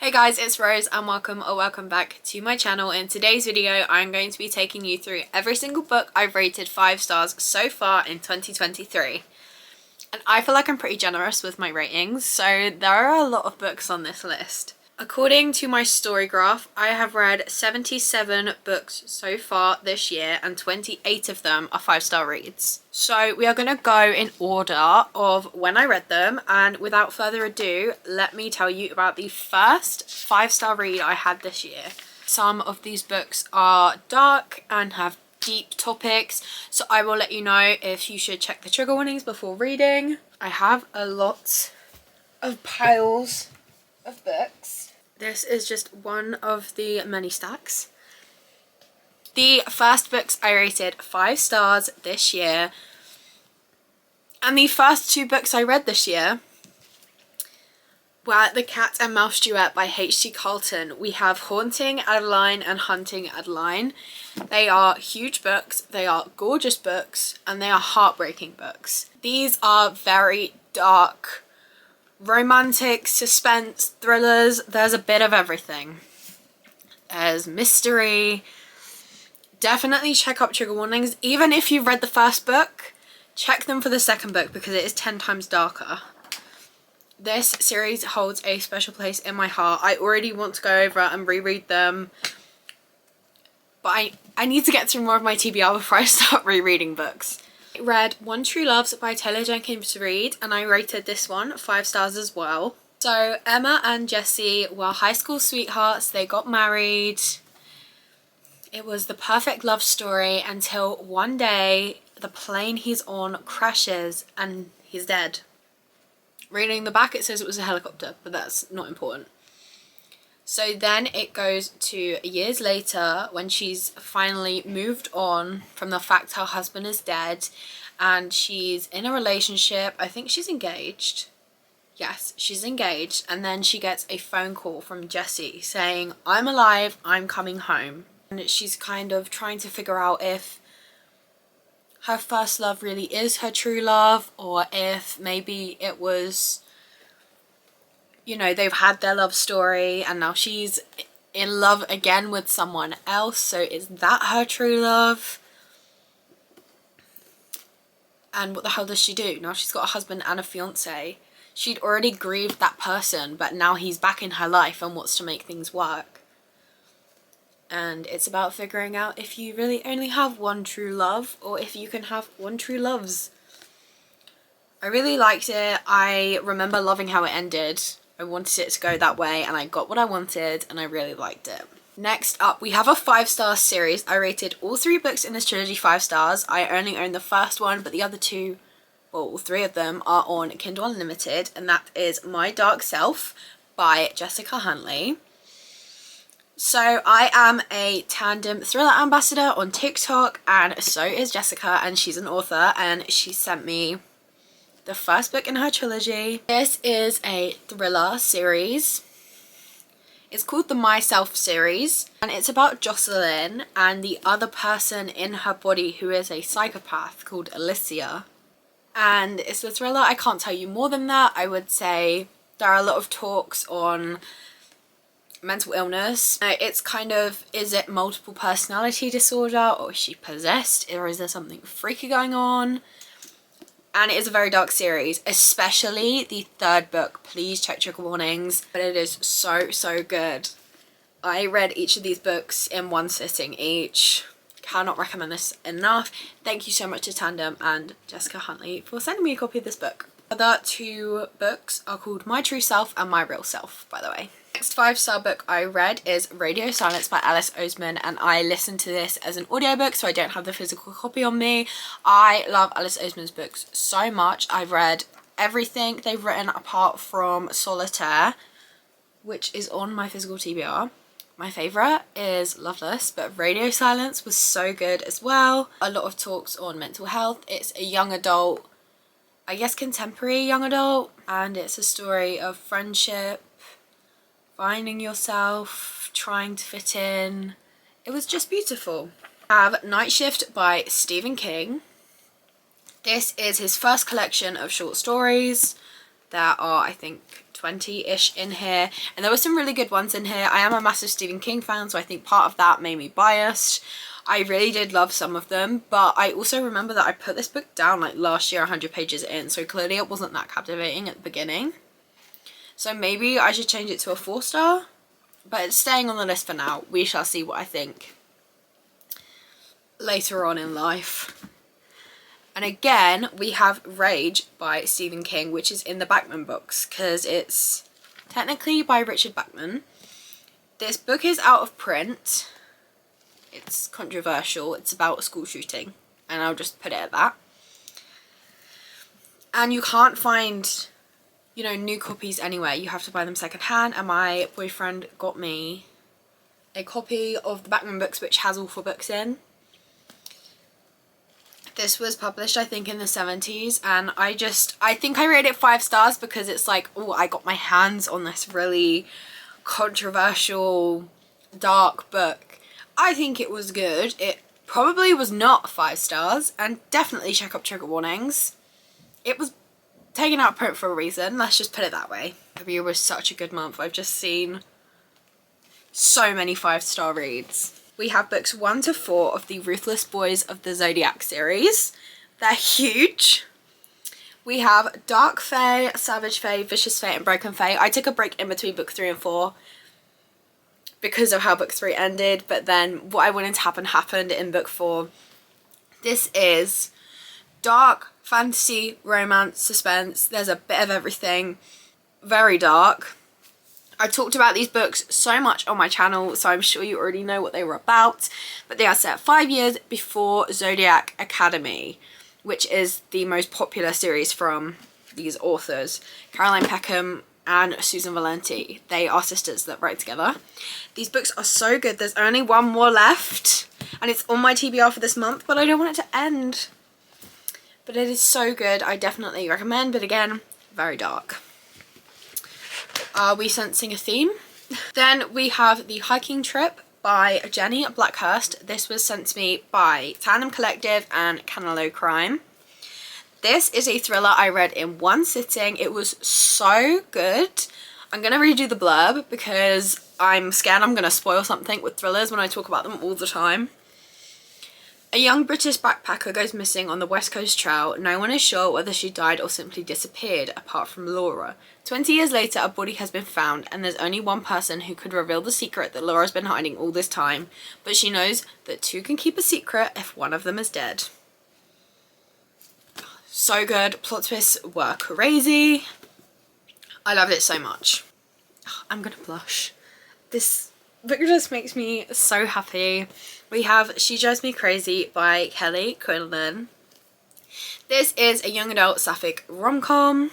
Hey guys, it's Rose and welcome back to my channel. In today's video, I'm going to be taking you through every single book I've rated 5 stars so far in 2023. And I feel like I'm pretty generous with my ratings, so there are a lot of books on this list. According to my story graph, I have read 77 books so far this year and 28 of them are 5-star reads. So we are going to go in order of when I read them, and without further ado, let me tell you about the first 5-star read I had this year. Some of these books are dark and have deep topics, so I will let you know if you should check the trigger warnings before reading. I have a lot of piles of books. This is just one of the many stacks. The first books I rated 5 stars this year, and the first 2 books I read this year were The Cat and Mouse Duet by H.C. Carlton. We have Haunting Adeline and Hunting Adeline. They are huge books, they are gorgeous books, and they are heartbreaking books. These are very dark, romantic, suspense, thrillers. There's a bit of everything. There's mystery. Definitely check up trigger warnings. Even if you've read the first book, check them for the second book because it is 10 times darker. This series holds a special place in my heart. I already want to go over and reread them, but I need to get through more of my TBR before I start rereading books. I read One True Loves by Taylor Jenkins Reid, and I rated this one 5 stars as well. So Emma and Jesse were high school sweethearts. They got married. It was the perfect love story until one day the plane he's on crashes and he's dead. Reading the back, it says it was a helicopter, but that's not important. So then it goes to years later when she's finally moved on from the fact her husband is dead, and she's in a relationship. I think she's engaged. Yes, she's engaged. And then she gets a phone call from Jesse saying, "I'm alive, I'm coming home." And she's kind of trying to figure out if her first love really is her true love, or if maybe it was, you know, they've had their love story and now she's in love again with someone else. So is that her true love? And what the hell does she do? Now she's got a husband and a fiance. She'd already grieved that person, but now he's back in her life and wants to make things work. And it's about figuring out if you really only have one true love or if you can have one true loves. I really liked it. I remember loving how it ended. I wanted it to go that way and I got what I wanted and I really liked it. Next up, we have a 5-star series. I rated all 3 books in this trilogy 5 stars. I only own the first one, but the other 2, well, all 3 of them are on Kindle Unlimited, and that is My Dark Self by Jessica Huntley. So I am a tandem thriller ambassador on TikTok, and so is Jessica, and she's an author, and she sent me the first book in her trilogy. This is a thriller series. It's called the Myself series, and it's about Jocelyn and the other person in her body who is a psychopath called Alicia. And it's a thriller. I can't tell you more than that. I would say there are a lot of talks on mental illness. It's kind of, is it multiple personality disorder, or is she possessed, or is there something freaky going on? And it is a very dark series, especially the 3rd book. Please check trigger warnings, but it is so good. I read each of these books in one sitting each. Cannot recommend this enough. Thank you so much to Tandem and Jessica Huntley for sending me a copy of this book. The other 2 books are called My True Self and My Real Self, by the way. Next 5-star book I read is Radio Silence by Alice Oseman, and I listened to this as an audiobook, so I don't have the physical copy on me. I love Alice Oseman's books so much. I've read everything they've written apart from Solitaire, which is on my physical TBR. My favourite is Loveless, but Radio Silence was so good as well. A lot of talks on mental health. It's a young adult, I guess contemporary young adult, and it's a story of friendship, finding yourself, trying to fit in. It was just beautiful. I have Night Shift by Stephen King. This is his first collection of short stories. There are, I think, 20-ish in here, and there were some really good ones in here. I am a massive Stephen King fan, so I think part of that made me biased. I really did love some of them, but I also remember that I put this book down like last year 100 pages in, so clearly it wasn't that captivating at the beginning. So maybe I should change it to a 4-star, but it's staying on the list for now. We shall see what I think later on in life. And again, we have Rage by Stephen King, which is in the Bachman books, because it's technically by Richard Bachman. This book is out of print. It's controversial. It's about a school shooting, and I'll just put it at that. And you can't find, you know, new copies anywhere. You have to buy them secondhand, and my boyfriend got me a copy of the Bachman books, which has all 4 books in. This was published, I think, in the 70s, and I think I rated it 5 stars because it's like, oh, I got my hands on this really controversial, dark book. I think it was good. It probably was not 5 stars, and definitely check up trigger warnings. It was taken out of print for a reason, let's just put it that way. February was such a good month. I've just seen so many 5-star reads. We have books 1 to 4 of the Ruthless Boys of the Zodiac series. They're huge. We have Dark Fae, Savage Fae, Vicious Fae, and Broken Fae. I took a break in between book 3 and 4 because of how book 3 ended, but then what I wanted to happen happened in book 4. This is dark fantasy, romance, suspense. There's a bit of everything. Very dark. I talked about these books so much on my channel, so I'm sure you already know what they were about, but they are set 5 years before Zodiac Academy, which is the most popular series from these authors, Caroline Peckham and Susan Valenti. They are sisters that write together. These books are so good. There's only 1 more left, and it's on my TBR for this month, but I don't want it to end. But it is so good. I definitely recommend, but again, very dark. Are we sensing a theme? Then we have The Hiking Trip by Jenny Blackhurst. This was sent to me by Tandem Collective and Canelo Crime. This is a thriller I read in 1 sitting. It was so good. I'm going to redo the blurb because I'm scared I'm going to spoil something with thrillers when I talk about them all the time. A young British backpacker goes missing on the West Coast Trail. No one is sure whether she died or simply disappeared, apart from Laura. 20 years later, a body has been found, and there's only one person who could reveal the secret that Laura's been hiding all this time. But she knows that 2 can keep a secret if one of them is dead. So good. Plot twists were crazy. I loved it so much. I'm gonna blush. This book just makes me so happy. We have She Drives Me Crazy by Kelly Quinlan. This is a young adult sapphic rom-com.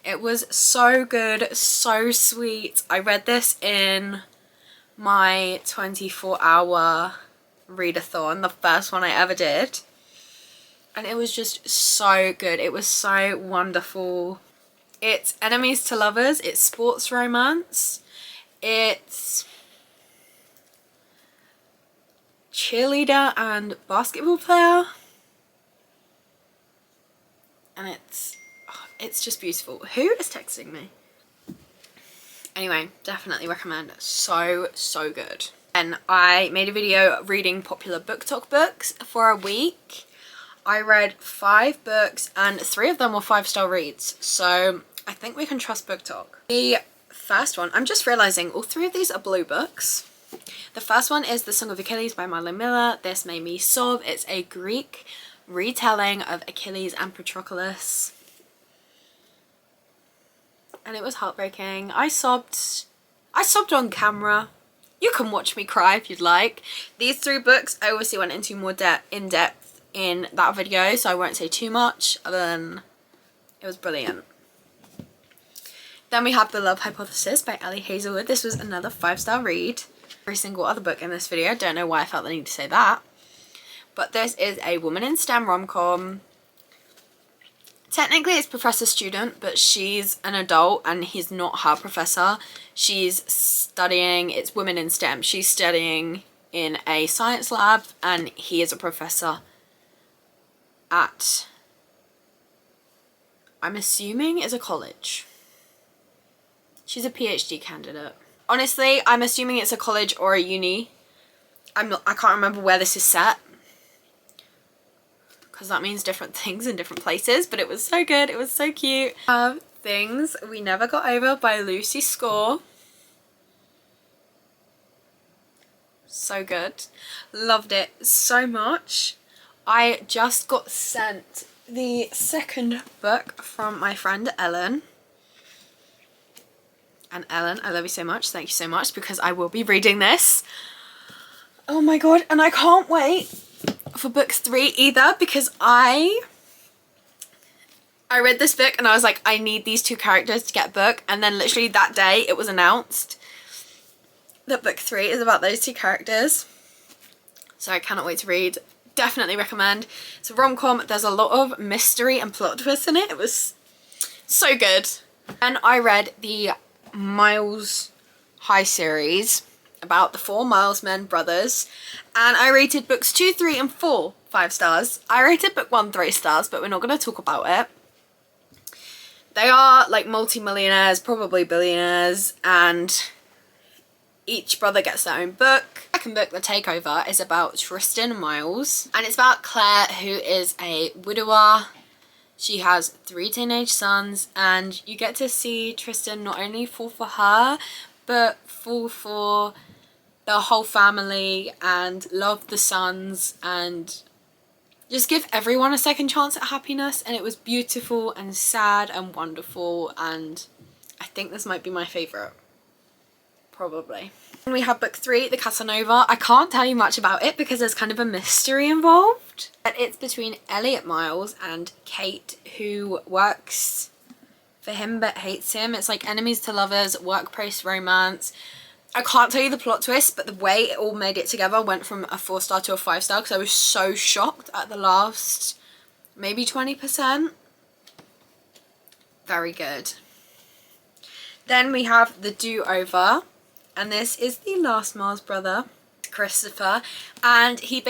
It was so good, so sweet. I read this in my 24-hour readathon, the first one I ever did. And it was just so good. It was so wonderful. It's enemies to lovers. It's sports romance. It's cheerleader and basketball player. And it's just beautiful. Who is texting me? Anyway, definitely recommend. So good. And I made a video reading popular book talk books for a week. I read 5 books and 3 of them were 5-star reads. So I think we can trust book talk. The first one, I'm just realizing all 3 of these are blue books. The first one is The Song of Achilles by Madeline Miller. This made me sob. It's a Greek retelling of Achilles and Patroclus. And it was heartbreaking. I sobbed on camera. You can watch me cry if you'd like. These 3 books I obviously went into more in depth in that video, so I won't say too much other than it was brilliant. Then we have The Love Hypothesis by Ellie Hazelwood. This was another 5-star read. Every single other book in this video. Don't know why I felt the need to say that. But this is a woman in STEM rom-com. Technically it's professor student, but she's an adult and he's not her professor. She's studying, it's women in STEM. She's studying in a science lab and he is a professor at I'm assuming is a college. She's a PhD candidate. Honestly, I'm assuming it's a college or a uni. I can't remember where this is set, because that means different things in different places, but it was so good. It was so cute. Things We Never Got Over by Lucy Score. So good. Loved it so much. I just got sent the second book from my friend Ellen. And Ellen, I love you so much. Thank you so much, because I will be reading this. Oh my god, and I can't wait for book 3 either, because I read this book and I was like, I need these 2 characters to get a book, and then literally that day it was announced that book 3 is about those 2 characters. So I cannot wait to read. Definitely recommend. It's a rom-com. There's a lot of mystery and plot twists in it. It was so good. And I read the Miles High series about the 4 Milesmen brothers, and I rated books 2, 3 and 4 5 stars. I rated book 1 3 stars, but we're not going to talk about it. They are like multi-millionaires, probably billionaires, and each brother gets their own book. The second book, The Takeover, is about Tristan and Miles, and it's about Claire, who is a widower. She has 3 teenage sons, and you get to see Tristan not only fall for her, but fall for the whole family and love the sons and just give everyone a second chance at happiness. And it was beautiful and sad and wonderful, and I think this might be my favourite. Probably. And we have book 3, The Casanova. I can't tell you much about it because there's kind of a mystery involved. But it's between Elliot Miles and Kate, who works for him but hates him. It's like enemies to lovers, workplace romance. I can't tell you the plot twist, but the way it all made it together went from a 4-star to a 5-star, because I was so shocked at the last maybe 20%. Very good. Then we have The Do-Over. And this is the last Miles brother, Christopher, and he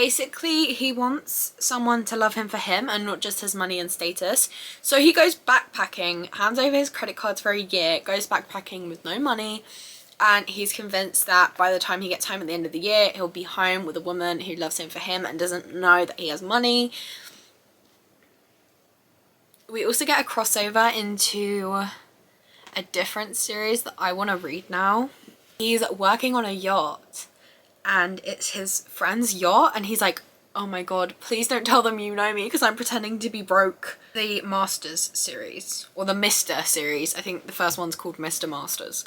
wants someone to love him for him and not just his money and status. So he goes backpacking, hands over his credit cards for a year, goes backpacking with no money, and he's convinced that by the time he gets home at the end of the year, he'll be home with a woman who loves him for him and doesn't know that he has money. We also get a crossover into a different series that I want to read now. He's working on a yacht, and it's his friend's yacht, and he's like, oh my god, please don't tell them you know me because I'm pretending to be broke. The Masters series, or the Mr. series. I think the first one's called Mr. Masters.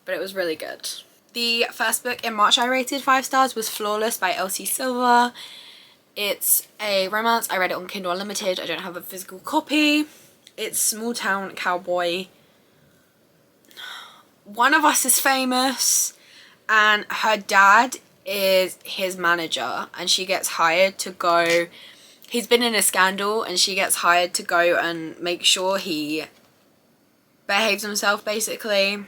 But it was really good. The first book in March I rated 5 stars was Flawless by Elsie Silva. It's a romance. I read it on Kindle Unlimited. I don't have a physical copy. It's small town cowboy. One of us is famous, and her dad is his manager, and she gets hired to go. He's been in a scandal, and she gets hired to go and make sure he behaves himself, basically.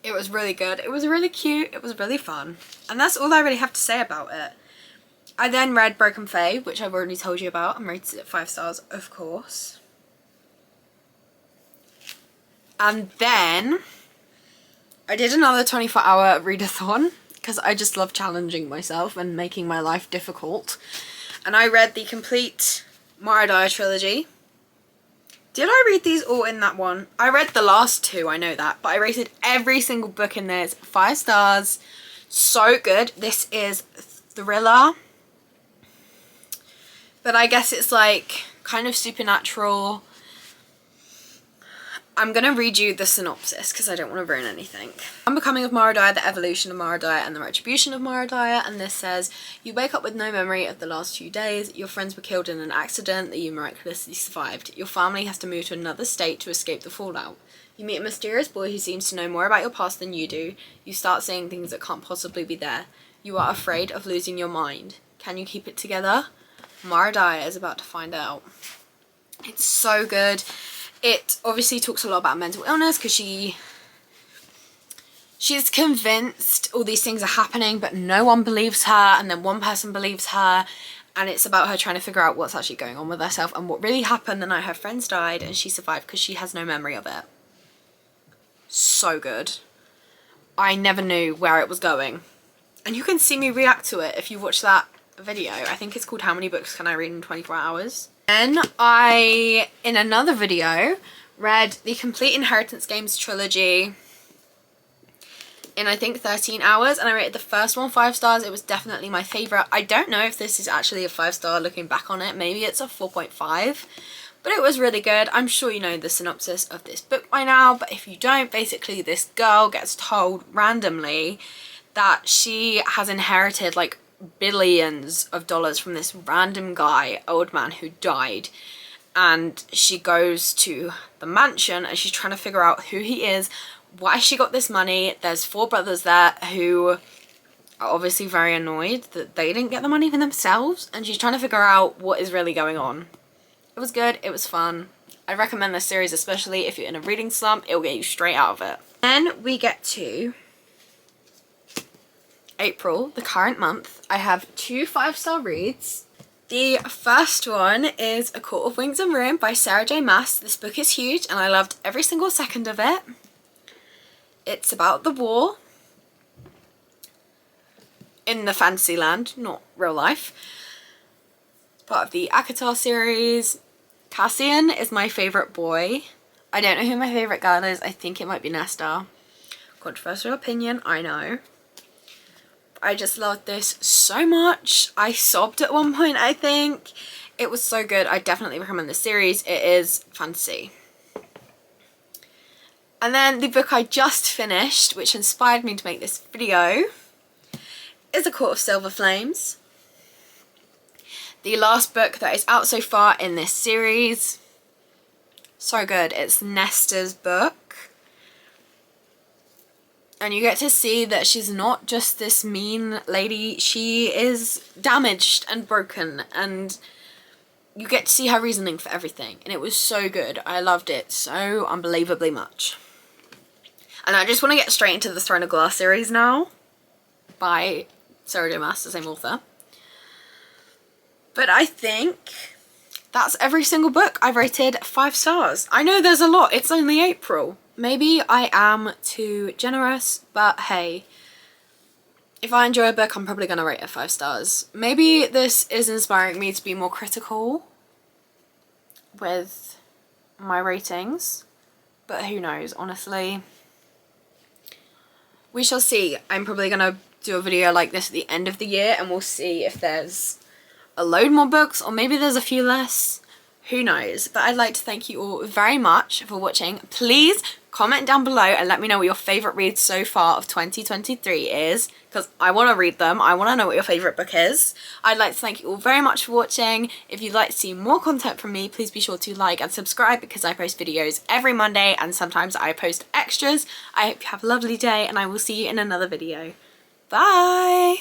It was really good. It was really cute. It was really fun. And that's all I really have to say about it. I then read Broken Fae, which I've already told you about, and rated it 5 stars, of course. And then I did another 24-hour readathon because I just love challenging myself and making my life difficult. And I read the complete Mara trilogy. Did I read these all in that one? I read the last 2, I know that, but I rated every single book in this 5 stars. So good. This is thriller, but I guess it's like kind of supernatural. I'm going to read you the synopsis because I don't want to ruin anything. Unbecoming of Maradaya, the evolution of Maradaya, and the retribution of Maradaya. And this says, you wake up with no memory of the last few days. Your friends were killed in an accident that you miraculously survived. Your family has to move to another state to escape the fallout. You meet a mysterious boy who seems to know more about your past than you do. You start seeing things that can't possibly be there. You are afraid of losing your mind. Can you keep it together? Maradaya is about to find out. It's so good. It obviously talks a lot about mental illness because she's convinced all these things are happening, but no one believes her, and then one person believes her, and it's about her trying to figure out what's actually going on with herself and what really happened the night her friends died and she survived because she has no memory of it. So good. I never knew where it was going. And you can see me react to it if you watch that video. I think it's called How Many Books Can I Read in 24 Hours? Then I, in another video, read the Complete Inheritance Games trilogy in I think 13 hours, and I rated the first one 5 stars. It was definitely my favourite. I don't know if this is actually a 5-star looking back on it. Maybe it's a 4.5. But it was really good. I'm sure you know the synopsis of this book by now, but if you don't, basically this girl gets told randomly that she has inherited like billions of dollars from this random guy, old man, who died. And she goes to the mansion and she's trying to figure out who he is, why she got this money. There's 4 brothers there who are obviously very annoyed that they didn't get the money for themselves, and she's trying to figure out what is really going on. It was good, it was fun. I recommend this series, especially if you're in a reading slump. It will get you straight out of it. Then we get to April, the current month. I have 2 5-star reads. The first one is A Court of Wings and Ruin by Sarah J Maas. This book is huge and I loved every single second of it. It's about the war in the fantasy land, not real life. It's part of the ACOTAR series. Cassian is my favourite boy. I don't know who my favourite girl is. I think it might be Nesta. Controversial opinion, I know. I just loved this so much. I sobbed at one point, I think. It was so good. I definitely recommend this series. It is fantasy. And then the book I just finished, which inspired me to make this video, is A Court of Silver Flames. The last book that is out so far in this series. So good. It's Nesta's book. And you get to see that she's not just this mean lady. She is damaged and broken. And you get to see her reasoning for everything. And it was so good. I loved it so unbelievably much. And I just want to get straight into the Throne of Glass series now. By Sarah J Maas, the same author. But I think that's every single book I've rated 5 stars. I know there's a lot. It's only April. Maybe I am too generous, but hey, if I enjoy a book, I'm probably going to rate it 5 stars. Maybe this is inspiring me to be more critical with my ratings, but who knows, honestly. We shall see. I'm probably going to do a video like this at the end of the year, and we'll see if there's a load more books, or maybe there's a few less. Who knows? But I'd like to thank you all very much for watching. Please comment down below and let me know what your favourite read so far of 2023 is, because I want to read them. I want to know what your favourite book is. I'd like to thank you all very much for watching. If you'd like to see more content from me, please be sure to like and subscribe, because I post videos every Monday and sometimes I post extras. I hope you have a lovely day and I will see you in another video. Bye!